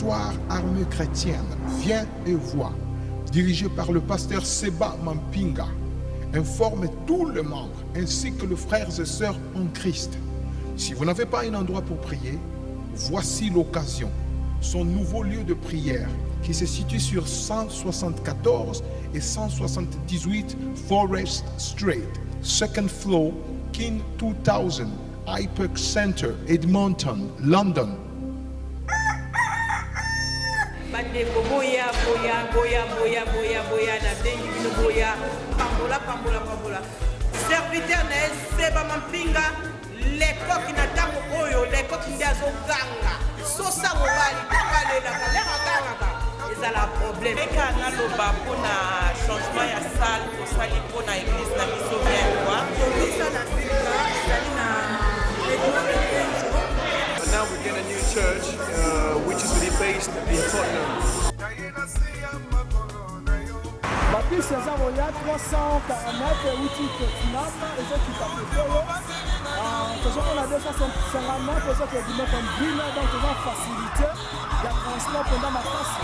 Victoire Armée Chrétienne, Viens et Vois, dirigé par le pasteur Seba Mampinga, informe tous les membres ainsi que les frères et sœurs en Christ. Si vous n'avez pas un endroit pour prier, voici l'occasion. Son nouveau lieu de prière qui se situe sur 174 et 178 Forest Street, second floor, King 2000, Hyperk Center, Edmonton, London. Serviteur Naël Seba Mampinga, les coquines n'attendent oyo, les coquines d'azo ganga, sosa mobali, tukale la galère ganga, ils ont la problème. Et quand on a le bas pour un changement de salle, pour ça il faut une église la mission bien quoi. Now we're getting a new church, which is really based in Tottenham. Baptiste Zaroya 349 outil Tottenham et ce qui s'appelle on a 259 et ce qui est du mettre en ville donc on a facilité le transport pendant ma classe.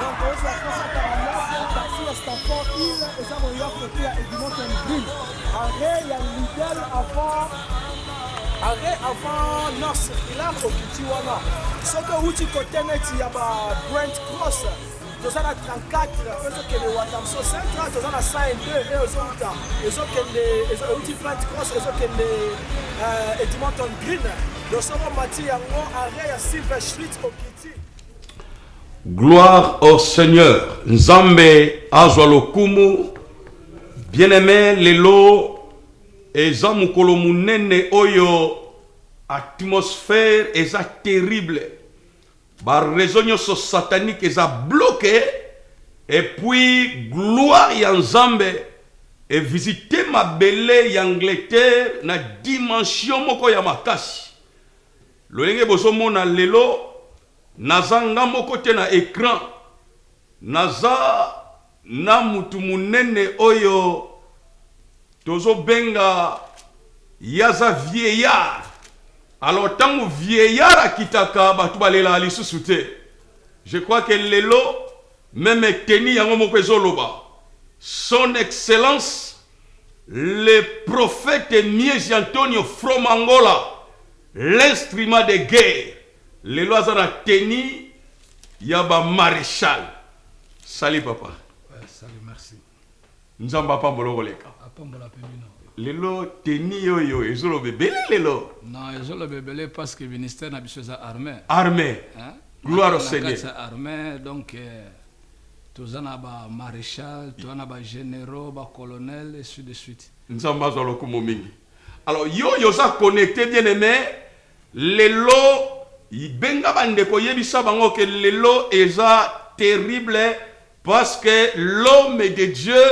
Donc on a 349 taxi à Stanford Hill et ça va y côté à Edmonton Green. Arrêt il y a l'idéal avant North Circular au Kitiwana. Ce que outil côté net il y a Brent Cross. Nous avons 34, nous avons le Watamso Central, nous avons 102 et nous avons le Brent Cross, nous avons le Edmonton Green. Nous avons bâti un arrêt à Silver Street au Kiti. Gloire au Seigneur. Nzambe azwa lokumu. Bien-aimé lelo eza mukolo munene oyo atmosphère eza terrible. Par raison nyonso satanique eza bloqué et puis gloire ya Nzambe et visiter ma belle ya Angleterre na dimension moko ya makasi. Lolenge bozomona lelo nazanga moko te na écran naza na mutu munene oyo tozo benga yaza vieillard. Alors tant vieillard akitaka batu balela lisusu te. Je crois que lelo même teni yango moko ezoloba. Son excellence le prophète Mies Antonio Fromangola, l'instrument de guerre. Lelo azana teni yaba maréchal. Salut papa. Salut, merci. Nzamba pa molongoleka. Apambola pemino. Lelo teni yoyo ezolo bebele lelo. Non, ezolo bebele parce que le ministère n'a pas armé. Armée. Hein? Gloire au Seigneur. Armée donc tous en a ba maréchal, tous en a ba généraux, ba colonel et ainsi de suite. Nzamba zalo kumo mingi. Alors yo za connecté bien aimé lelo ibenga bandeko yebisa bango que lelo eza terrible parce que l'homme de Dieu,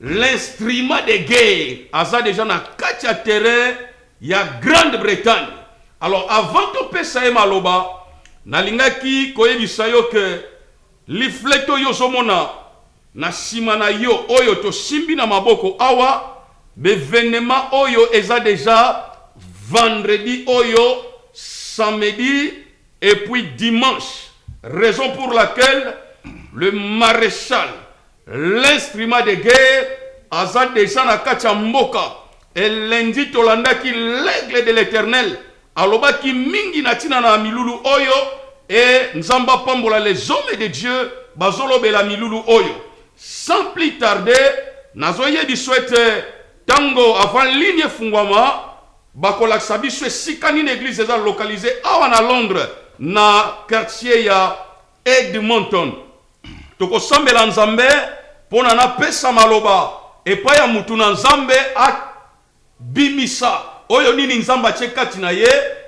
l'instrument de guerre, a déjà na katia terrain, il y a Grande-Bretagne. Alors avant de passer maloba, nalingaki koyebisa yo que lifleto yo somona na simana yo oyo to simbi na maboko awa bevenema oyo eza déjà vendredi oyo samedi et puis dimanche. Raison pour laquelle le maréchal, l'instrument de guerre, a déjà na katia mboka. Et lundi tolanda ki l'aigle de l'Éternel. Aloba ki mingi na tina na milulu oyo. Et nzamba pambola les hommes de Dieu. Bazolo bela milulu oyo. Sans plus tarder, nazoye di souhaite tango avant ligne fungwama. Bakola sabi souhaite sikani l'église eza localisée awa na Londres. Na quartier ya Edmonton. Toko sambela nzambe pona na pesa maloba epa ya mutu na nzambe a bimisa oyo nini nzamba tchekati na ye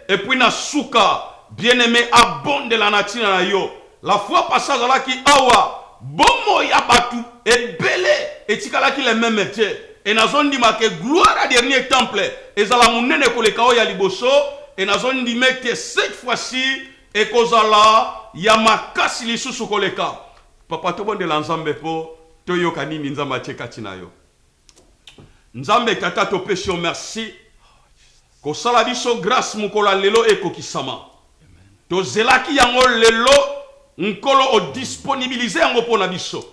et puis na suka bien-aimé abonde la natina na yo. La fois passée azalaki awa bomo ya batu ebele etikalaki le même te et nazondima ke gloire à dernier temple ezala munene koleka oyo ya liboso et nazondima ke cette fois-ci ekozala ya makasi lisusu koleka. Papa to bonde la nzambe po toyoka nini nzamba tchekati na yo. Nzambe tata to pesio merci. Ko sala biso grâce mukola lelo ekokisama. To zelaki yango lelo nkolo o disponibiliser yango pona biso.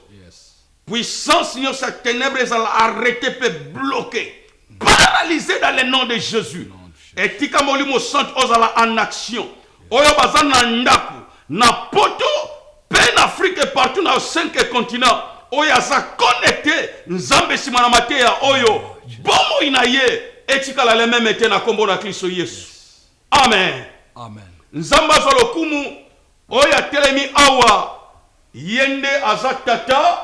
Puissance nyo sa ténèbres ezala arrêter pe bloquer, paralyser dans le nom de Jésus. Et tika molimo saint ozala en action. Oyo baza na ndaku, na poto, pe en Afrique et partout dans 5 continents. Oyo aza connecté, nzambe simana mateya oyo, bomo inaye, etika la même ete na kombo na Kristo Yesu. Amen. Amen. Nzamba zolokumu, oyo telemi awa, yende azatata,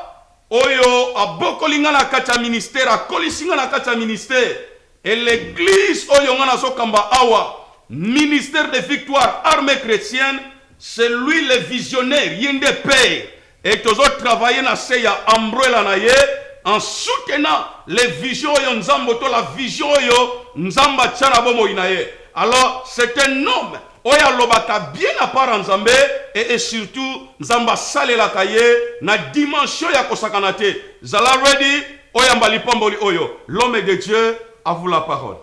oyo abokolinga na kata ministère, akolisinga na kata ministère, et l'église oyo ngana zokamba awa, ministère de victoire armée chrétienne, c'est lui le visionnaire, yende père, et tous autres travailler na seya ambrela na ye, en soutenant les visions oyo nzambo to la vision oyo nzamba tchana bomo inaye. Alors c'est un homme oya lobaka bien à part nzambe et surtout nzamba salela kaye na dimension ya kosakanate. Zala ready oya mbali pamboli oyo. L'homme de Dieu, à vous la parole.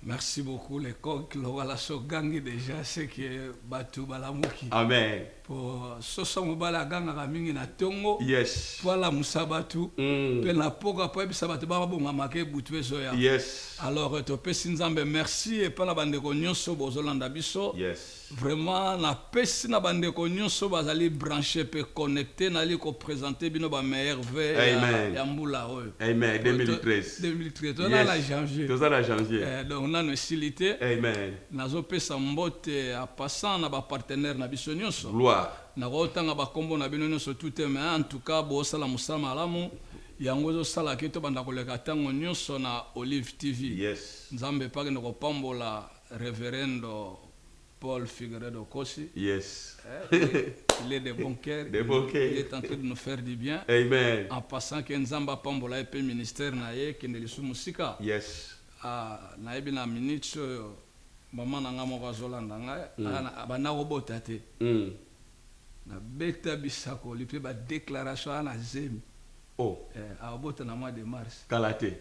Merci beaucoup les coqs, le wala so gangi déjà c'est que batu balamuki. Amen. Pour soso mobala ganga mingi na tongo. Yes. Voilà musabatu. Pe na poka po bisabatu ba bonga make butwe zoya. Yes. Alors to pesi nzambe merci et pa na bandeko nyonso bozolanda biso. Yes. Vraiment na pesi na bandeko nyonso bazali branché pe connecté na li ko présenter bino ba meilleur veille ya mbula oyo. Amen. 2013. 2013 on a la janvier. Tout ça la janvier. Donc on a une silité. Amen. Nazo pesa mbote a passant na ba partenaire na biso nyonso. Gloire. Na rotanga ba kombo na bino nyonso tout mais en tout cas bo sala musama alamu yango zo sala ke to banda koleka tango nyonso na Olive TV. Yes. Nzambe pa ke ko pambola révérendo Paul Figueredo Kosi. Yes. Il est de bon cœur. De bon cœur. Il est en train de nous faire du bien. Amen. En passant que Nzamba pambola et ministère na ye ke ndelisu musika. Yes. Na ebi na minute maman na nga moko azolanda nga bana robota te. Na beta bisako lipe ba déclaration na zemi. Oh. Abota na mois de mars. Kalate.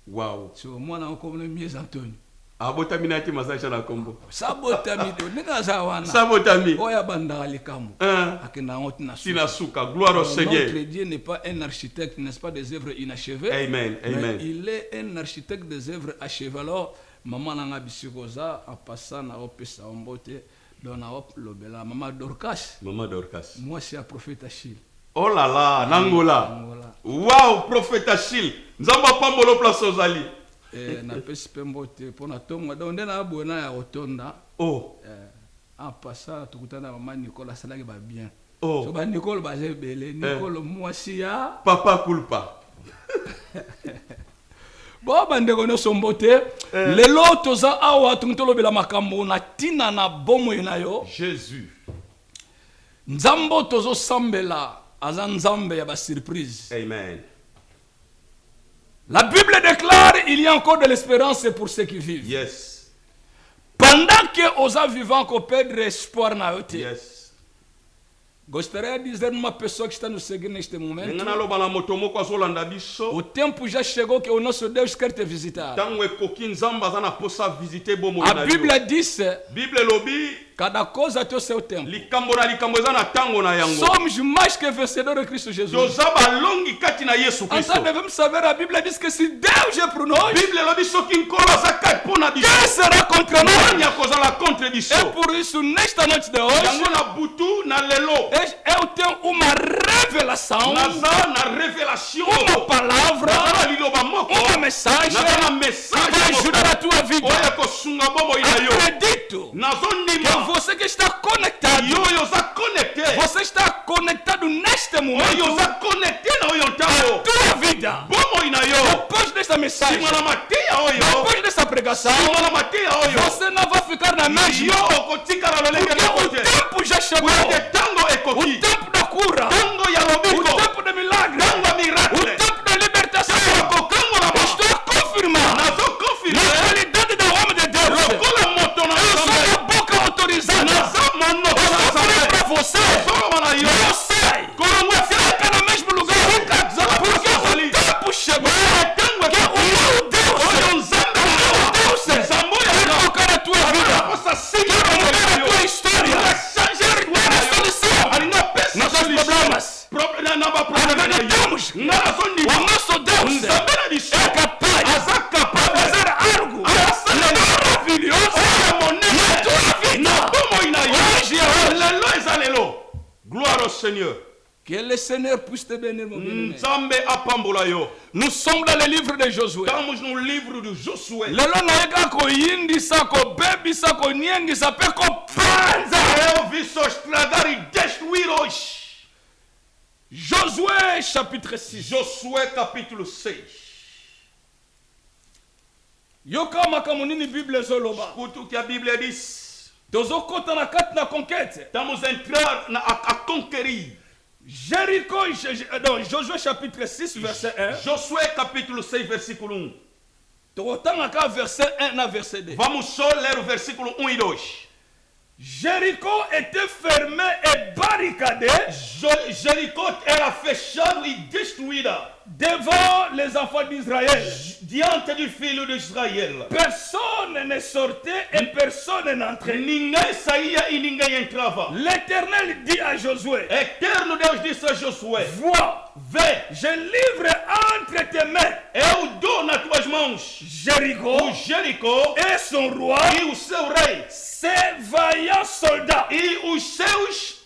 Wow. So moi na ko na Mies Antonio. Abota minati masacha na kombo. Sabota mi do ninga za wana. Sabota mi. Oya banda likamo. Akina ngoti na Sina suka. Gloire au Seigneur. Notre Dieu n'est pas un architecte, n'est-ce pas, des œuvres inachevées. Amen. Amen. Il est un architecte des œuvres achevées. Alors maman nanga bisikoza en passant na opesa ombote. Donc na op lobela maman Dorcas. Maman Dorcas. Moi c'est un prophète Achille. Oh là là, Nangola. Wow, prophète Achille. Nzamba pambolo place ozali. Na pesi pembote pona tonga donc ndena bona ya otonda. Oh. En passant tukutana maman Nicolas salaki ba bien. Oh. So ba Nicole ba zebele Nicole mwasi ya Papa culpa. Bon bandeko no sombote lelo toza awa tungitolobela makambo na tina na bomo na yo Jésus. Nzambo tozo sambela aza nzambe ya ba surprise. Amen. La Bible déclare il y a encore de l'espérance pour ceux qui vivent. Yes. Pendant que osa vivant ko perdre espoir na yote. Yes. Gostaria de dizer uma pessoa que está nos seguindo neste momento. Ngana loba na motomo kwa zolanda biso. O tempo já chegou que o nosso Deus quer te visitar. Tango ekoki nzamba za na posa visiter bomo na yo. A Bíblia diz, Bible lobi cada coisa tem o seu tempo. likambo na likambo za na tango na yango. Somos mais que vencedores em Cristo Jesus. Tozaba longi kati na Yesu Kristo. Então devemos saber, a Bíblia diz que se Deus é por nós, Bible lobi soki nkolo za kati pona biso. quem será contra nós? Nya kozala contre biso. É por isso, nesta noite de hoje, Yango na butu na lelo. eu tenho uma revelação, Naza na révélation. uma palavra, Na liloba moko. uma mensagem Na que message. vai ajudar a tua vida. Oya kosunga bomo ina yo. Acredito Nazo que ndima. você que está conectado, Yo yo za connecté. você está conectado neste momento, Yo za connecté na oyo ntango. tua vida, Bomo ina yo. depois desta mensagem, Simana mateya oyo. depois dessa pregação, Simana mateya oyo. você não vai ficar na mesma. Yo kotika na lolenge Porque na o kote. tempo já chegou. Porque tango O ekoki. tempo da cura. Tango ya O lobiko. tempo de milagre. Tango ya O miracle. tempo da libertação. Kokango na ma. Estou a confirmar. Nazo Na confirme. qualidade do homem de Deus. Lokola moto na Eu sou zambe. a boca autorizada. Naza mono Eu na vou falar zambe. para você. Soma na yo. Eu sei. Kolongo Fica no mesmo lugar. Porque o tempo chegou. tango Que o meu Deus. Oyo nzambe O meu Deus. Zambo ya Quer yo. tocar a tua vida. Kosa singa Quer bomo mudar ina a yo. tua história. Changer Quer a solução. Alina Gloire au Seigneur. Que le Seigneur puisse te bénir, mon bien-aimé. Nzambe apambola yo. Nous sommes dans le livre de Josué. Estamos no livro de Josué. Lelo naeka koyindisa kobebisa koniengisa pe kopanza. Eu vi só estragar e destruir hoje. Josué chapitre 6. Josué capítulo 6. Yoka makambo nini Bible ezoloba. Escuta o que a Bíblia diz. Tozokota na kati na conquête. Estamos a entrar a conquerir. Jéricho, non, Josué chapitre 6 verset 1. Josué capítulo 6 versículo 1. Tokotanga verset 1 na verset 2. Vamos só ler o versículo 1 e 2. Jéricho était fermé et barricadé Jericó era fechado e destruída devant les enfants d'Israël. diante do filho de Israel. Personne ne sortait et personne n'entrait. Ninguém saía e ninguém entrava. L'Éternel dit à Josué, Eterno Deus disse a Josué: vois, Vê, je livre entre tes mains eu dou nas tuas mãos Jéricho o Jericó et son roi, e o seu rei ses vaillants soldats. e os seus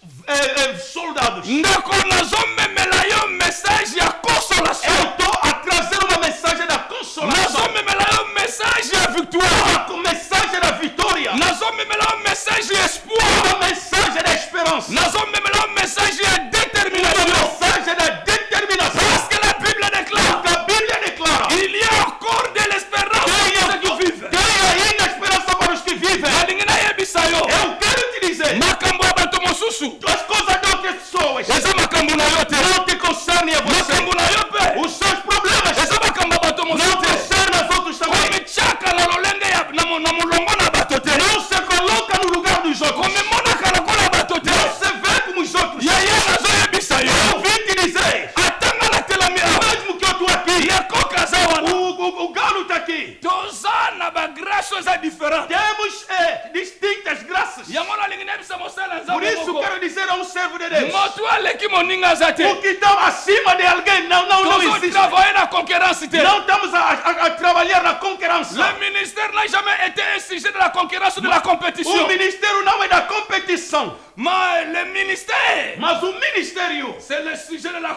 soldados. Ndeko nazomemela yo message ya consolation. Eu estou a trazer uma mensagem da consolação, Nazomemela yo message ya victoire. uma mensagem da vitória, Nazomemela yo message ya espoir. uma mensagem da esperança, Nazomemela yo message ya uma détermination. mensagem da determinação. Parce que la Bible déclare, A Bíblia declara: il y a encore de l'espérance pour ceux qui vivent. tem ainda esperança para os que vivem. Nalingina yebisa yo. Eu quero te dizer, Makambo ya bato mosusu. as coisas de outras pessoas Eza makambo na yo te. não te concernem a você. Makambo na yo pe. Os seus problemas Eza makambo ya bato não mosusu te. concernem os outros também. Komichaka na lolenge ya na mulongo na bato te. Não se coloca no lugar dos outros. Komimonaka lokola bato te. Não se vê como os outros. Yaya nazoyebisa yo. Eu vim te dizer, Atanga na telami awa. mesmo que eu estou aqui, Yakoka aza wana. o galo está aqui. Toza na bagrâce eza différent. Temos distintas graças. Yango nalingi nayebisa mosala Por nzambe isso moko. quero dizer a um servo de Deus: Moto aleki moninga aza te. o que está acima de alguém não existe. Tozotravaille na concurrence te. Não estamos a trabalhar na concorrência. Le ministère n'a jamais été un sujet de la concurrence ou de la compétition. O ministério não é da competição, Mais le ministère, mas o ministério c'est le sujet de la é a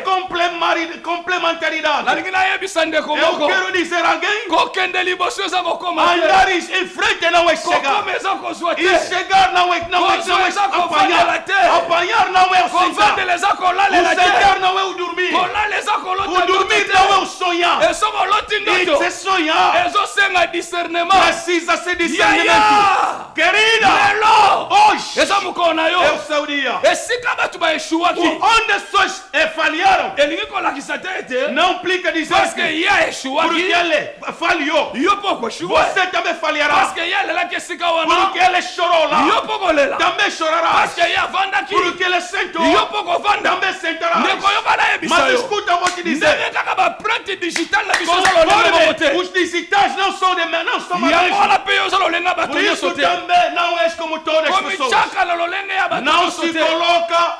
complémentarité. complementaridade. Nalingi nayebisa ndeko Eu moko. quero dizer a alguém: Kokende liboso eza kokoma te. andar em frente não é chegar. Kokoma eza kozwa te. E chegar não é apanhar. Apanhar não é o sentar. Kovandela eza O kolalela sentar te. não é o dormir. Kolala eza kolota O dormir não é o sonhar. Eza koloti E ndoto. se sonhar, Ezosenga discernement. precisa ser discernimento. Yaya. Querida, Lelo. hoje Eza mokolo na yo. é o seu dia. Esika bato baeshuwaki. Onde as pessoas falharam, Elingi kolakisa te ete. não implica dizer Parce que que ye porque eshuwaki. ele falhou, Yo po koshuwa. você também Parce falhará. que ye alelaki esika wana. Porque ele chorou lá, Yo po kolela. também chorará. Parce que ye avandaki. Porque ele sentou, Yo po kovanda. também sentará. Ndeko yo bana yebisa Mas yo. escuta, eu vou te dizer: Ndenge kaka baprinte digital na biso ozalolenga bango conforme te. os digitais não são Yango mais. wana mpe yo ozalolenga bato Por isso nyonso te. também não és como todas as pessoas. Komichaka na lolenge ya bato Não nyonso se te. coloca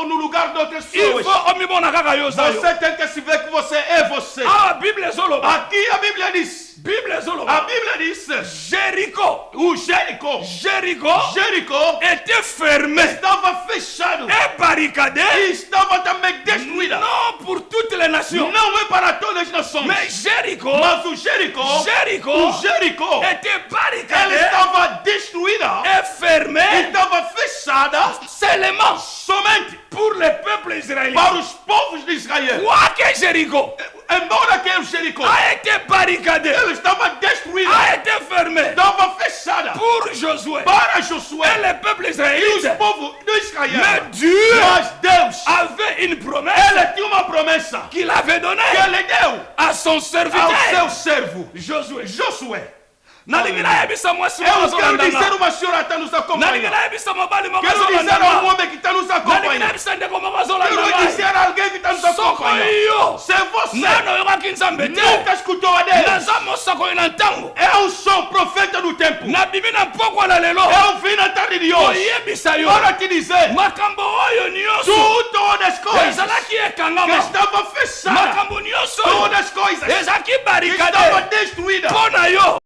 no lugar de outras Il pessoas. faut omibona kaka yo oza yo. Você tem que se ver que você é você. Ah, Bible ezoloba. Aqui a Bíblia diz. Bible A ezoloba. Bíblia diz: Jéricho. o Jericó Jéricho était fermé estava fechado et barricadé. e estava também destruída. Non pour toutes les nations. Não é para todas as nações. Mais Jéricho Mas o Jericó était ela barricadé estava destruída, et fermé estava fechada seulement somente pour le peuple israélien. para os povos de Israel. Quoique Jéricho Embora que o Jericó a été barricadé, ela estava destruída, a été fermé estava fechada pour Josué para et Josué le peuple e os israélien. povos de Mais Israel. Dieu Mas Deus, avait une promesse ele tinha uma promessa qu'il avait donnée que ele deu à son ao serviteur seu servo Josué. Josué. Nalingi nayebisa mwasi moko Eu quero dizer azolandanga. uma senhora está nos Nalingi acompanhando. nayebisa mobali moko Quero dizer a um azolandanga. homem que está nos Nalingi acompanhando. nayebisa ndeko moko Quero azolandanga. dizer a alguém que está nos Soko acompanhando. iyo Se você nano oyokaki nzambe te nunca escutou a Deus, naza mosako na ntango eu sou profeta do tempo. nabimi na pokwa na lelo Eu vim na tarde de hoje koyebisa yo para te dizer makambo oyo nyonso todas as coisas ezalaki que ekangama estavam fechadas, makambo nyonso todas as coisas ezalaki que barikade estavam destruídas mpo na yo